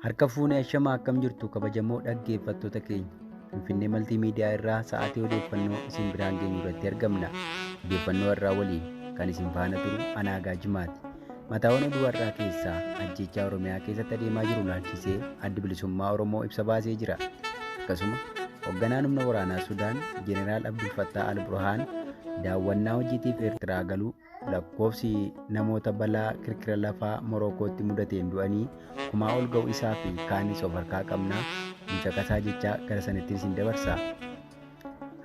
Harka fuunee ashamaa akkam jirtu kabajamoo dhaggeeffattoota keenya. Finfinnee Maltiimiidiyaa irraa sa'aatii odeeffannoo isin biraan geenyu irratti argamna. Odeeffannoo irraa waliin kan isin faana turu Anaagaa Jimaati. Mataawwan oduu har'aa keessaa ajjechaa Oromiyaa keessatti adeemaa jiru ilaalchisee addi bilisummaa Oromoo ibsa baasee jira. Akkasuma hoogganaan humna waraanaa Sudaan Jeneraal Abdul Fattah Al-Burhaan daawwannaa hojiitiif Eertiraa galuu lakkoofsi namoota balaa kirkira lafaa Morokootti mudateen du'anii kumaa ol ga'u isaa fi kaanis of harkaa qabnaa mucha qasaa jechaa gara sanatti isin dabarsa.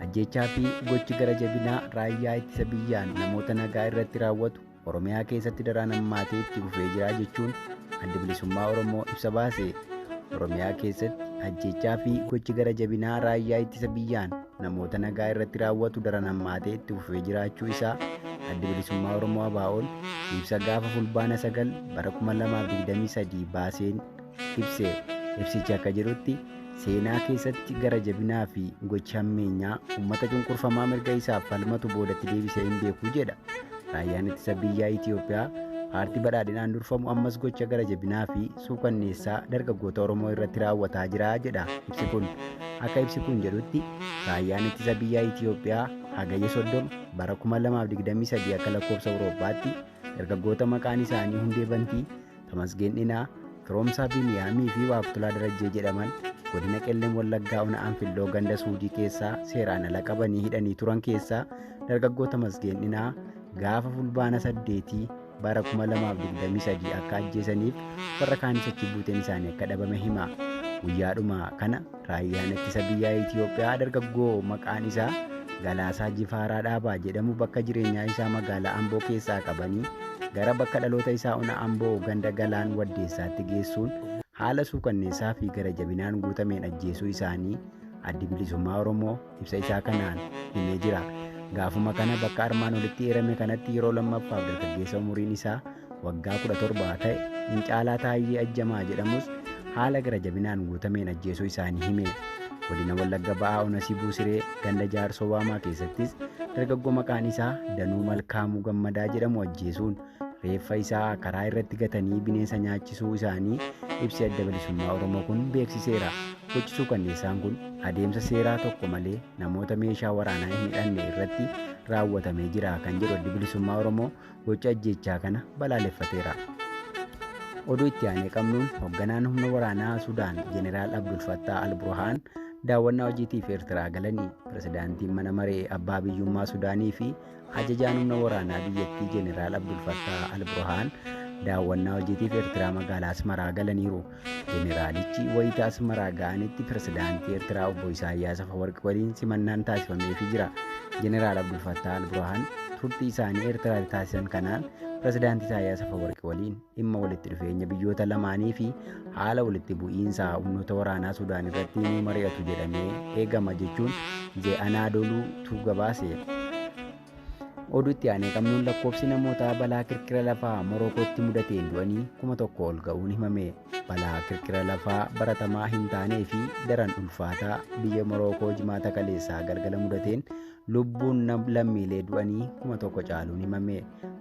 Ajjechaa fi gochi gara jabinaa raayyaa ittisa biyyaan namoota nagaa irratti raawwatu Oromiyaa keessatti daran hammaatee itti fufee jira jechuun addi bilisummaa Oromoo ibsa baase. Oromiyaa keessatti ajjechaa fi gochi gara jabinaa raayyaa ittisa biyyaan namoota nagaa irratti raawwatu daran hammaatee itti fufee jiraachuu isaa addi bilisummaa Oromoo ABO'n ibsa gaafa fulbaana 9 bara 2023 baaseen ibse. Ibsichi akka jedhutti seenaa keessatti gara jabinaa fi gochi hammeenyaa uummata cunqurfamaa mirga isaaf falmatu boodatti deebisee hin beeku jedha. Raayyaan ittisa biyyaa Itoophiyaa paartii badhaadhinaan durfamu ammas gocha gara jabinaa fi suukanneessaa dargaggoota Oromoo irratti raawwataa jira jedha ibsi kun. Akka ibsi kun jedhutti raayyaan ittisa biyyaa Itoophiyaa hagayya 30 bara 2023 akka lakkoofsa Awurooppaatti dargaggoota maqaan isaanii Hundee Bantii, Tamasgeen Dhinaa, Firoomsaa Biniyaamii fi Waaqtolaa Darajjee jedhaman godina Qellem Wallaggaa Ona Anfilloo ganda Suudii keessaa seeraan ala qabanii hidhanii turan keessaa dargaggoota Tamasgeen Dhinaa gaafa fulbaana 8 bara 2023 akka ajjeesaniif warra kaanis achi buuteen isaanii akka dhabame hima. Guyyaadhuma kana raayyaan ittisa biyyaa Itoophiyaa dargaggoo maqaan isaa Galaasaa Jifaaraa Dhaabaa jedhamu bakka jireenyaa isaa magaalaa Amboo keessaa qabanii gara bakka dhaloota isaa Ona Amboo ganda Galaan Waddeessaatti geessuun haala suukanneessaa fi gara jabinaan guutameen ajjeesuu isaanii addi bilisummaa Oromoo ibsa isaa kanaan himee jira. Gaafuma kana bakka armaan olitti eerame kanatti yeroo lammaffaaf dargaggeessa umuriin isaa waggaa 17 ta'e Fincaalaa Taayyee Ajjamaa jedhamus haala gara jabinaan guutameen ajjeesuu isaanii hime. Godina Wallagga Ba'aa Ona Sibuu Siree ganda Jaarsoo Waamaa keessattis dargaggoo maqaan isaa Danuu Malkaamuu Gammadaa jedhamu ajjeesuun reeffa isaa karaa irratti gatanii bineensa nyaachisuu isaanii ibsi adda bilisummaa Oromoo kun beeksiseera. Gochi suukanneessaan kun adeemsa seeraa tokko malee namoota meeshaa waraanaa hin hidhanne irratti raawwatamee jira kan jedhu addi bilisummaa Oromoo gocha ajjechaa kana balaaleffateera. Oduu itti aanee qabnuun hoogganaan humna waraanaa Sudaan Jeneraal Abdul Fattah Al-Burhaan daawwannaa hojiitiif Eertiraa galanii pirezidaantiin mana maree abbaa biyyummaa Sudaanii fi ajajaan humna waraanaa biyyattii Jeneraal Abdul Fattah Al-Burhaan daawwannaa hojiitiif Eertiraa magaalaa Asmaraa galaniiru. Jeneraalichi wayita Asmaraa ga'anitti pirezidaantii Eertiraa obbo Isaayyaas Afeworqi waliin simannaan taasifameefii jira. Jeneraal Abdul Fattah Al-Burhaan turtii isaanii Eertiraatti taasisan kanaan pirezidaantii Isaayyaas Afeworqi waliin dhimma walitti dhufeenya biyyoota lamaanii fi haala walitti bu'iinsa humnoota waraanaa Sudaan irratti ni mari'atu jedhamee eegama jechuun The Anadoluutu gabaase. Oduu itti aanee qabnuun lakkoofsi namoota balaa kirkira lafaa Morokootti mudateen du'anii 1,000 ol ga'uun himame. Balaa kirkira lafaa baratamaa hin taanee fi daran ulfaataa biyya Morokoo jimaata kaleessaa galgala mudateen lubbuun lammiilee du'anii 1,000 caaluun himame.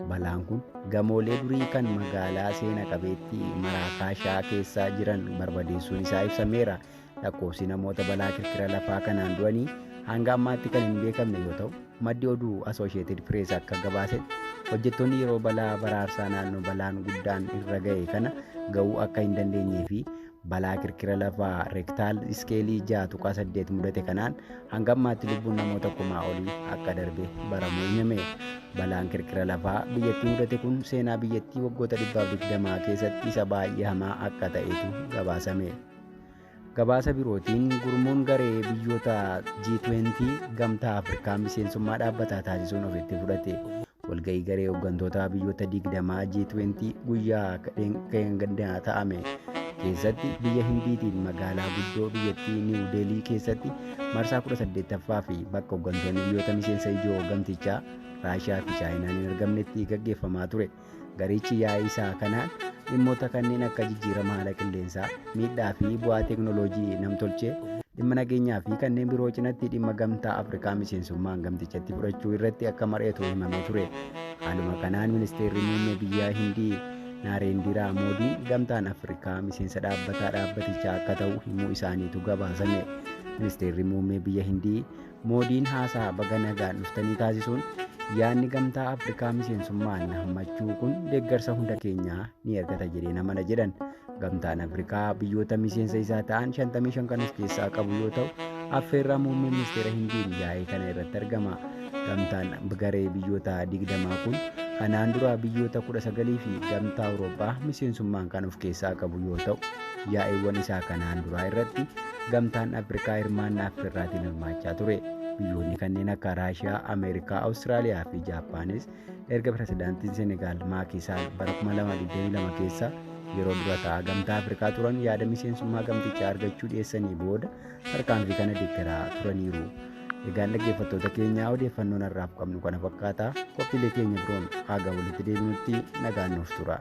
Balaan kun gamoolee durii kan magaalaa seena qabeettii Maraakaashaa keessa jiran barbadeessuun isaa ibsameera. Lakkoofsi namoota balaa kirkira lafaa kanaan du'anii hanga ammaatti kan hin beekamne yoo ta'u, maddi oduu Associated Press akka gabaasetti hojjettoonni yeroo balaa baraarsaa naannoo balaan guddaan irra ga'e kana ga'uu akka hin dandeenyee fi balaa kirkira lafaa reektaal iskeelii 6.8 mudate kanaan hanga ammaatti lubbuun namoota 1,000 olii akka darbe baramuu himame. Balaan kirkira lafaa biyyattii mudate kun seenaa biyyattii waggoota 120 keessatti isa baay'ee hamaa akka ta'etu gabaasame. Gabaasa birootiin gurmuun garee biyyoota G20 gamtaa Afrikaa miseensummaa dhaabbataa taasisuun ofitti fudhate. Walga'ii garee hooggantoota biyyoota 20 G20 guyyaa keenyaa ta'ame keessatti biyya Hindiitiin magaalaa guddoo biyyattii Niw Deelii keessatti marsaa 18ffaa fi bakka hooggantoonni biyyoota miseensa ijoo gamtichaa Raashiyaa fi Chaayinaan hin argamnetti gaggeeffamaa ture. Garichi yaa'ii isaa kanaan dhimmoota kanneen akka jijjiirama haala qilleensaa, miidhaa fi bu'aa teeknooloojii namtolchee, dhimma nageenyaa fi kanneen biroo cinatti dhimma gamtaa Afrikaa miseensummaan gamtichatti fudhachuu irratti akka mari'atu himamee ture. Haaluma kanaan ministeerri muummee biyya Hindii Naarendiraa Moodiin gamtaan Afrikaa miseensa dhaabbatichaa akka ta'u himuu isaaniitu gabaasame. Ministeerri muummee biyya Hindii Moodiin haasaa baga nagaan dhuftanii taasisuun yaadni gamtaa Afrikaa miseensummaan hammachuu kun deeggarsa hunda keenyaa ni argata jedhee amana jedhan. Gamtaan Afrikaa biyyoota miseensa isaa ta'an 55 kan of keessaa qabu yoo ta'u, affeerraa muummee ministeera Hindiin yaa'ii kana irratti argama. Gamtaan garee biyyoota 20 kun kanaan dura biyyoota 19 fi gamtaa Awurooppaa miseensummaan kan of keessaa qabu yoo ta'u, yaa'iiwwan isaa kanaan duraa irratti gamtaan Afrikaa hirmaannaa affeerraatiin hirmaachaa ture. Biyyoonni kanneen akka Raashiyaa, Ameerikaa, Awustiraaliyaa fi Jaappaanis erga pirezidaantiin Senegaal Maaki Saal bara 2022 keessa yeroo dura ta'aa gamtaa Afrikaa turan yaada miseensummaa gamtichaa argachuu dhiyeessanii booda tarkaanfii kana deeggaraa turaniiru. Egaan dhaggeeffattoota keenyaa odeeffannoon har'aaf qabnu kana fakkaata. Qophiilee keenya biroon haga walitti deebinutti nagaan nuuf tura.